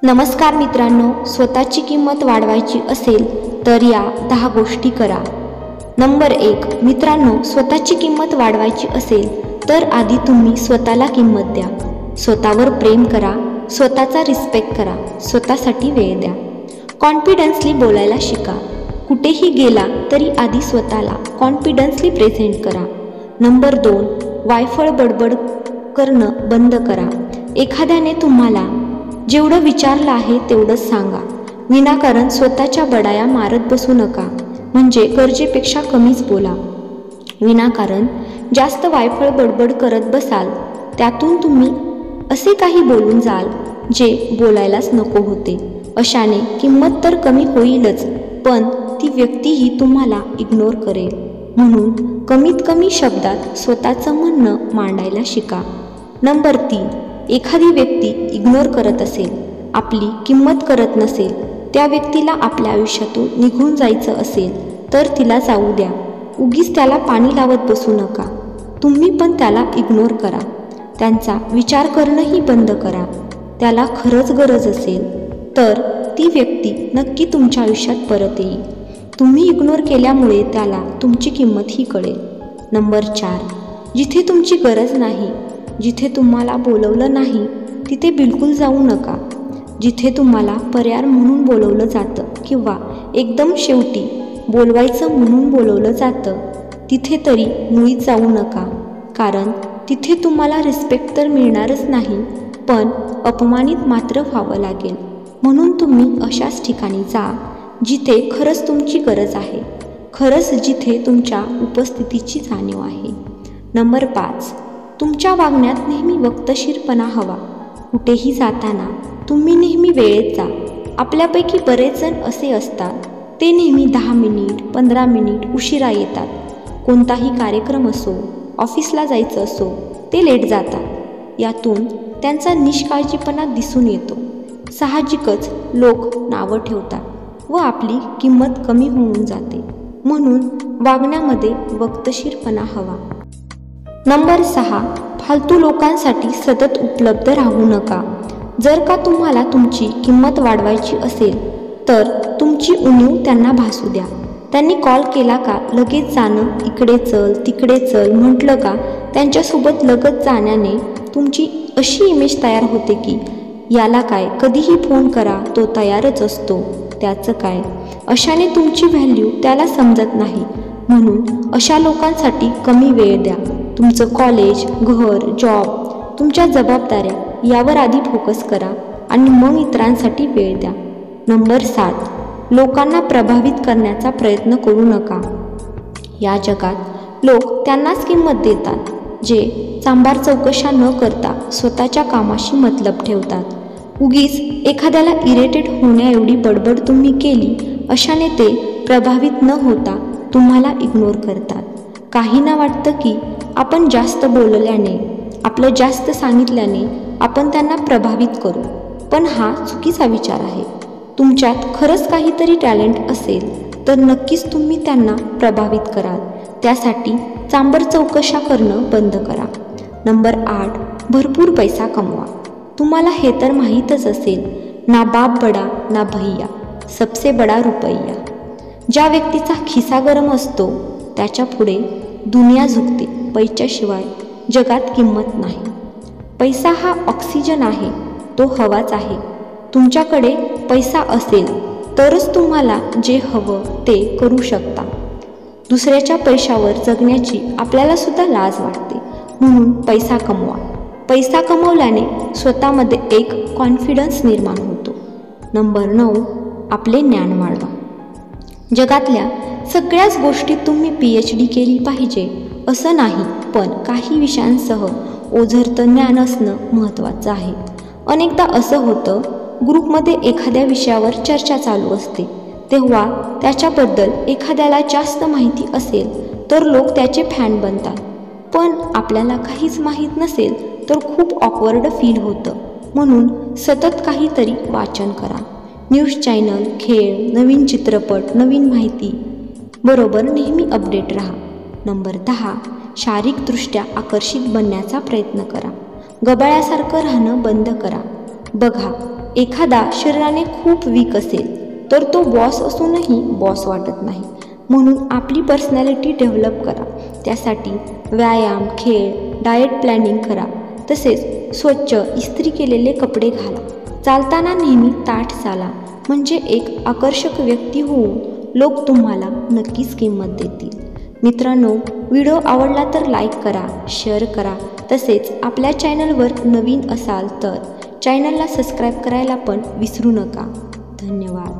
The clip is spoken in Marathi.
नमस्कार मित्रांनो, स्वतःची किंमत वाढवायची असेल तर या 10 गोष्टी करा। नंबर 1, मित्रांनो, स्वतःची किंमत वाढवायची असेल तर आधी तुम्ही स्वतःला किंमत द्या। स्वतःवर प्रेम करा, स्वतःचा रिस्पेक्ट करा, स्वतःसाठी वेळ द्या। कॉन्फिडन्सली बोलायला शिका। कुठेही गेला तरी आधी स्वतःला कॉन्फिडन्सली प्रेझेंट करा। नंबर 2, वायफळ बडबड करणं बंद करा। एखाद्याने तुम्हाला जेवढं विचारलं आहे तेवढंच सांगा। विनाकारण स्वतःच्या बडाया मारत बसू नका, म्हणजे गरजेपेक्षा कमीच बोला। विनाकारण जास्त वायफळ बडबड करत बसाल, त्यातून तुम्ही असे काही बोलून जाल जे बोलायलाच नको होते। अशाने किंमत तर कमी होईलच, पण ती व्यक्तीही तुम्हाला इग्नोर करेल। म्हणून कमीत कमी शब्दात स्वतःचं म्हणणं मांडायला शिका। नंबर 3, एखादी व्यक्ती इग्नोर करत असेल, आपली किंमत करत नसेल, त्या व्यक्तीला आपल्या आयुष्यातून निघून जायचं असेल तर तिला जाऊ द्या। उगीच त्याला पाणी लावत बसू नका। तुम्ही पण त्याला इग्नोर करा। त्यांचा विचार करणंही बंद करा। त्याला खरंच गरज असेल तर ती व्यक्ती नक्की तुमच्या आयुष्यात परत येईल। तुम्ही इग्नोर केल्यामुळे त्याला तुमची किंमतही कळेल। नंबर 4, जिथे तुमची गरज नाही, जिथे तुम्हाला बोलवलं नाही तिथे बिलकुल जाऊ नका। जिथे तुम्हाला पर्याय म्हणून बोलवलं जातं किंवा एकदम शेवटी बोलवायचं म्हणून बोलवलं जातं, तिथे तरी मुळीच जाऊ नका। कारण तिथे तुम्हाला रिस्पेक्ट तर मिळणारच नाही, पण अपमानित मात्र व्हावं लागेल। म्हणून तुम्ही अशाच ठिकाणी जा जिथे खरंच तुमची गरज आहे, खरंच जिथे तुमच्या उपस्थितीची जाणीव आहे। नंबर 5, तुमच्या वागण्यात नेहमी वक्तशीरपणा हवा। कुठेही जाताना तुम्ही नेहमी वेळेत जा। आपल्यापैकी बरेच जण असे असतात, ते नेहमी 10 मिनिट 15 मिनिट उशिरा येतात। कोणताही कार्यक्रम असो, ऑफिसला जायचं असो, ते लेट जातात। यातून त्यांचा निष्काळजीपणा दिसून येतो। साहजिकच लोक नावं ठेवतात व आपली किंमत कमी होऊन जाते। म्हणून वागण्यामध्ये वक्तशीरपणा हवा। नंबर 6, फालतू लोकांसाठी सतत उपलब्ध राहू नका। जर का तुम्हाला तुमची किंमत वाढवायची असेल तर तुमची उणीव त्यांना भासू द्या। त्यांनी कॉल केला का लगेच जाणं, इकडे चल तिकडे चल म्हटलं का त्यांच्यासोबत लगत जाण्याने तुमची अशी इमेज तयार होते की याला काय, कधीही फोन करा तो तयारच असतो, त्याचं काय। अशाने तुमची व्हॅल्यू त्याला समजत नाही। म्हणून अशा लोकांसाठी कमी वेळ द्या। तुमचं कॉलेज, घर, जॉब, तुमच्या जबाबदाऱ्या यावर आधी फोकस करा आणि मग इतरांसाठी वेळ द्या। नंबर 7, लोकांना प्रभावित करण्याचा प्रयत्न करू नका। या जगात लोक त्यांनाच किंमत देतात जे चांभार चौकशा न करता स्वतःच्या कामाशी मतलब ठेवतात। उगीच एखाद्याला इरिटेट होण्याएवढी बडबड तुम्ही केली, अशाने ते प्रभावित न होता तुम्हाला इग्नोर करतात। काहींना वाटतं की आपण जास्त बोलल्याने, आपलं जास्त सांगितल्याने आपण त्यांना प्रभावित करू, पण हा चुकीचा विचार आहे। तुमच्यात खरंच काहीतरी टॅलेंट असेल तर नक्कीच तुम्ही त्यांना प्रभावित कराल। त्यासाठी चांबर चौकशा करणं बंद करा। नंबर 8, भरपूर पैसा कमवा। तुम्हाला हे तर माहीतच असेल, ना बाप बडा ना भैया, सबसे बडा रुपैया। ज्या व्यक्तीचा खिसा गरम असतो त्याच्या पुढे दुनिया झुकते। पैशाशिवाय जगात किंमत नाही। पैसा हा ऑक्सिजन आहे, तो हवाच आहे। तुमच्याकडे पैसा असेल तरच तुम्हाला जे हवं ते करू शकता। दुसऱ्याच्या पैशावर जगण्याची आपल्याला सुद्धा लाज वाटते। म्हणून पैसा कमवा। पैसा कमवल्याने स्वतःमध्ये एक कॉन्फिडन्स निर्माण होतो। नंबर 9, आपले ज्ञान वाढवा। जगातल्या सगळ्याच गोष्टीत तुम्ही PhD केली पाहिजे असं नाही, पण काही विषयांसह ओझरतं ज्ञान असणं महत्त्वाचं आहे। अनेकदा असं होतं, ग्रुपमध्ये एखाद्या विषयावर चर्चा चालू असते, तेव्हा त्याच्याबद्दल एखाद्याला जास्त माहिती असेल तर लोक त्याचे फॅन बनतात, पण आपल्याला काहीच माहीत नसेल तर खूप ऑकवर्ड फील होतं। म्हणून सतत काहीतरी वाचन करा। न्यूज चॅनल, खेळ, नवीन चित्रपट, नवीन माहिती बरोबर नेहमी अपडेट राहा। नंबर 10, शारीरिकदृष्ट्या आकर्षित बनण्याचा प्रयत्न करा। गबाळ्यासारखं राहणं बंद करा। बघा, एखादा शरीराने खूप वीक असेल तर तो बॉस असूनही बॉस वाटत नाही. म्हणून आपली पर्सनॅलिटी डेव्हलप करा. त्यासाठी व्यायाम, खेळ, डाएट प्लॅनिंग करा. तसेच स्वच्छ इस्त्री केलेले कपडे घाला. चालताना नेहमी ताठ चाला, म्हणजे एक आकर्षक व्यक्ती होऊन लोक तुम्हाला नक्कीच किंमत देतील. मित्रांनो, व्हिडिओ आवडला तर लाईक करा, शेअर करा. तसेच आपल्या चॅनलवर नवीन असाल तर चॅनलला सबस्क्राईब करायला पण विसरू नका. धन्यवाद.